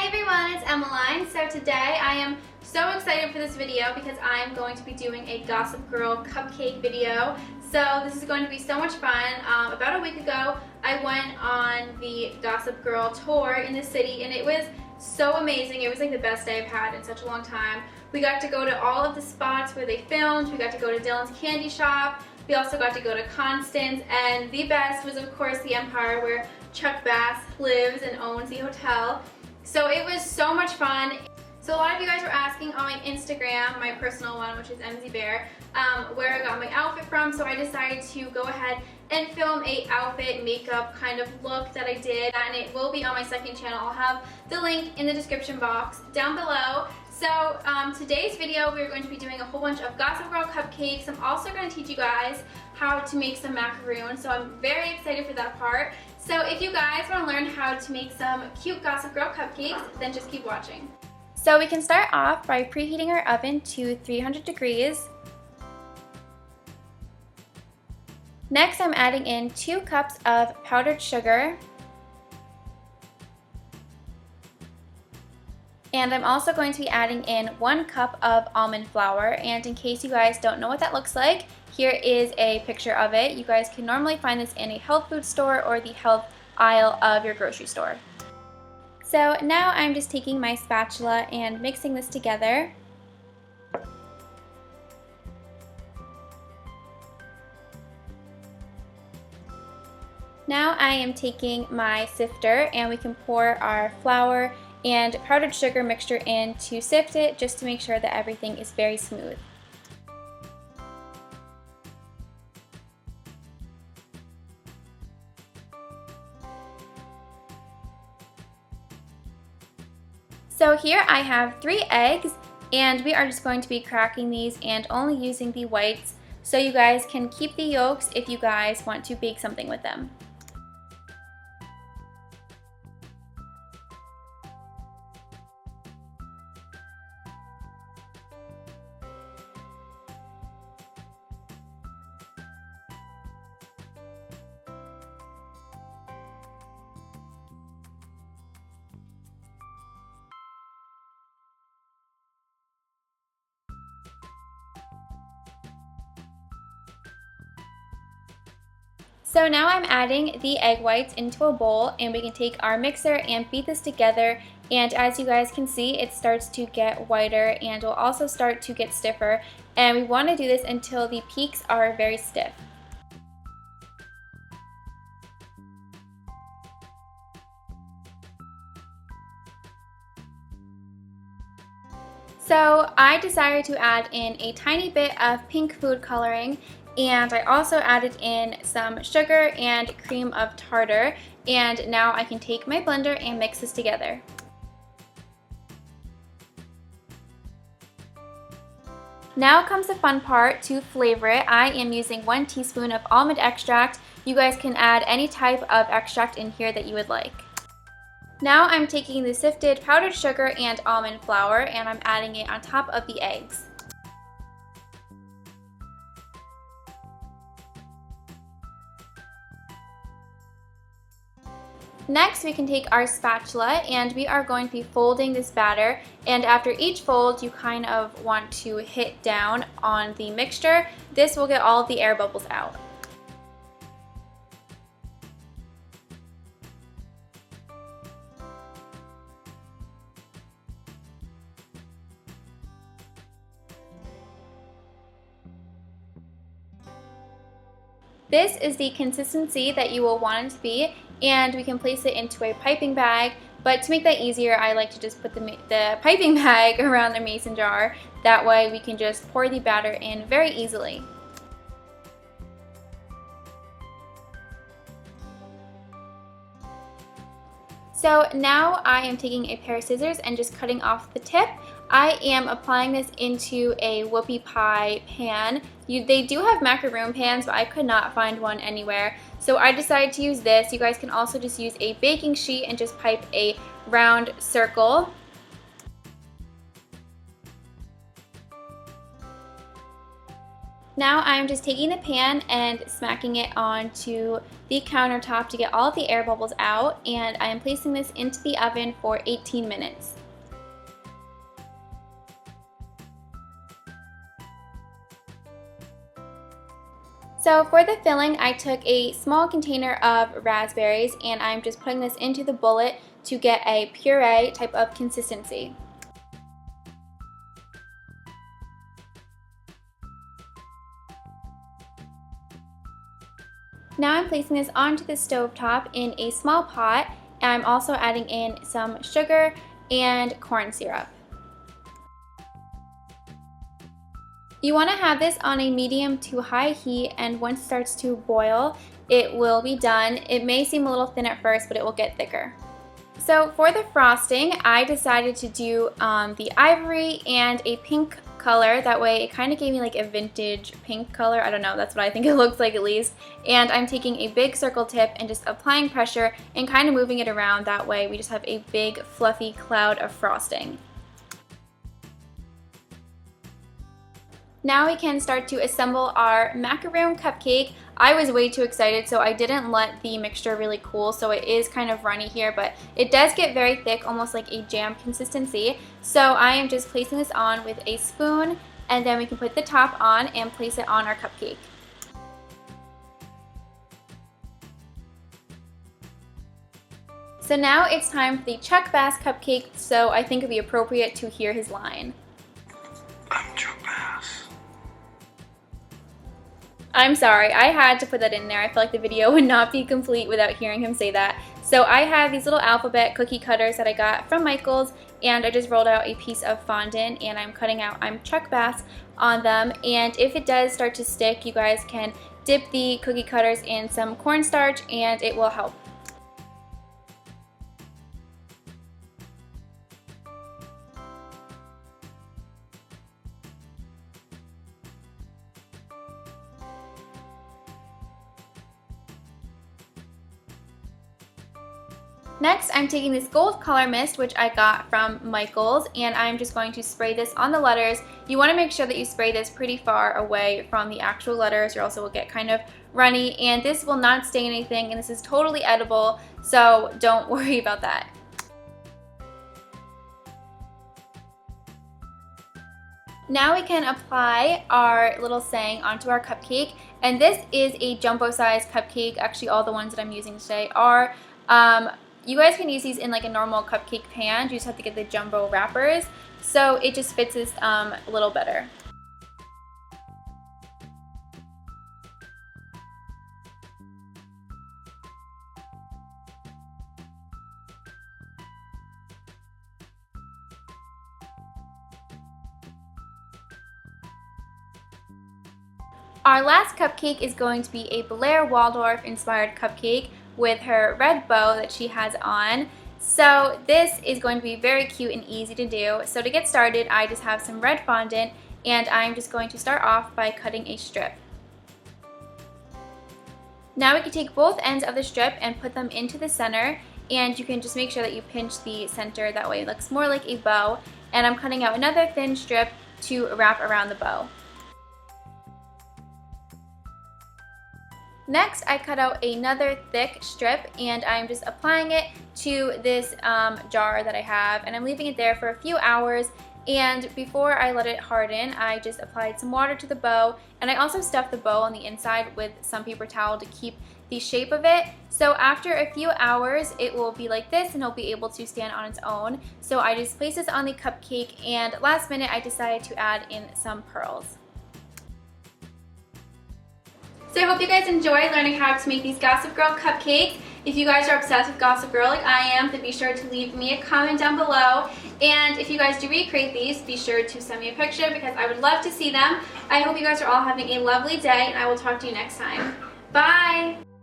Hi everyone, it's Emelyne. So today I am so excited for this video because I'm going to be doing a Gossip Girl cupcake video. So this is going to be so much fun. About a week ago I went on the Gossip Girl tour in the city and it was so amazing. It was like the best day I've had in such a long time. We got to go to all of the spots where they filmed. We got to go to Dylan's candy shop. We also got to go to Constance, and the best was of course the Empire where Chuck Bass lives and owns the hotel. So it was so much fun. So a lot of you guys were asking on my Instagram, my personal one, which is MZBear, where I got my outfit from. So I decided to go ahead and film a outfit makeup kind of look that I did, and it will be on my second channel. I'll have the link in the description box down below. So today's video we're going to be doing a whole bunch of Gossip Girl cupcakes. I'm also going to teach you guys how to make some macaroons, so I'm very excited for that part. So if you guys want to learn how to make some cute Gossip Girl cupcakes, then just keep watching. So we can start off by preheating our oven to 300 degrees. Next I'm adding in 2 cups of powdered sugar. And I'm also going to be adding in 1 cup of almond flour, and in case you guys don't know what that looks like, here is a picture of it. You guys can normally find this in a health food store or the health aisle of your grocery store. So now I'm just taking my spatula and mixing this together. Now I am taking my sifter and we can pour our flour and powdered sugar mixture in to sift it, just to make sure that everything is very smooth. So here I have 3 eggs, and we are just going to be cracking these and only using the whites, so you guys can keep the yolks if you guys want to bake something with them. So now I'm adding the egg whites into a bowl, and we can take our mixer and beat this together, and as you guys can see it starts to get whiter and will also start to get stiffer, and we want to do this until the peaks are very stiff. So I decided to add in a tiny bit of pink food coloring, and I also added in some sugar and cream of tartar, and now I can take my blender and mix this together. Now comes the fun part to flavor it. I am using 1 teaspoon of almond extract. You guys can add any type of extract in here that you would like. Now I'm taking the sifted powdered sugar and almond flour and I'm adding it on top of the eggs. Next we can take our spatula and we are going to be folding this batter, and after each fold you kind of want to hit down on the mixture. This will get all of the air bubbles out. This is the consistency that you will want it to be, and we can place it into a piping bag, but to make that easier I like to just put the piping bag around the mason jar. That way we can just pour the batter in very easily. So now I am taking a pair of scissors and just cutting off the tip. I am applying this into a whoopie pie pan. They do have macaroon pans, but I could not find one anywhere. So I decided to use this. You guys can also just use a baking sheet and just pipe a round circle. Now I'm just taking the pan and smacking it onto the countertop to get all of the air bubbles out, and I am placing this into the oven for 18 minutes. So for the filling, I took a small container of raspberries and I'm just putting this into the bullet to get a puree type of consistency. Now I'm placing this onto the stovetop in a small pot, and I'm also adding in some sugar and corn syrup. You want to have this on a medium to high heat, and once it starts to boil, it will be done. It may seem a little thin at first, but it will get thicker. So for the frosting, I decided to do the ivory and a pink color. That way it kind of gave me like a vintage pink color. I don't know, that's what I think it looks like at least. And I'm taking a big circle tip and just applying pressure and kind of moving it around. That way we just have a big fluffy cloud of frosting. Now we can start to assemble our macaron cupcake. I was way too excited, so I didn't let the mixture really cool, so it is kind of runny here, but it does get very thick, almost like a jam consistency. So I am just placing this on with a spoon, and then we can put the top on and place it on our cupcake. So now it's time for the Chuck Bass cupcake, so I think it would be appropriate to hear his line. I'm Chuck Bass. I'm sorry, I had to put that in there. I feel like the video would not be complete without hearing him say that. So I have these little alphabet cookie cutters that I got from Michael's, and I just rolled out a piece of fondant and I'm cutting out I'm Chuck Bass on them. And if it does start to stick, you guys can dip the cookie cutters in some cornstarch and it will help. Next, I'm taking this gold color mist, which I got from Michael's, and I'm just going to spray this on the letters. You want to make sure that you spray this pretty far away from the actual letters, or else it will get kind of runny, and this will not stain anything, and this is totally edible, so don't worry about that. Now we can apply our little saying onto our cupcake, and this is a jumbo size cupcake. Actually, all the ones that I'm using today are. You guys can use these in like a normal cupcake pan. You just have to get the jumbo wrappers, so it just fits this a little better. Our last cupcake is going to be a Blair Waldorf inspired cupcake with her red bow that she has on. So this is going to be very cute and easy to do. So to get started, I just have some red fondant and I'm just going to start off by cutting a strip. Now we can take both ends of the strip and put them into the center, and you can just make sure that you pinch the center, that way it looks more like a bow. And I'm cutting out another thin strip to wrap around the bow. Next, I cut out another thick strip and I'm just applying it to this jar that I have, and I'm leaving it there for a few hours. And before I let it harden, I just applied some water to the bow, and I also stuffed the bow on the inside with some paper towel to keep the shape of it. So after a few hours, it will be like this and it'll be able to stand on its own. So I just placed this on the cupcake, and last minute I decided to add in some pearls. So I hope you guys enjoyed learning how to make these Gossip Girl cupcakes. If you guys are obsessed with Gossip Girl like I am, then be sure to leave me a comment down below. And if you guys do recreate these, be sure to send me a picture because I would love to see them. I hope you guys are all having a lovely day, and I will talk to you next time. Bye!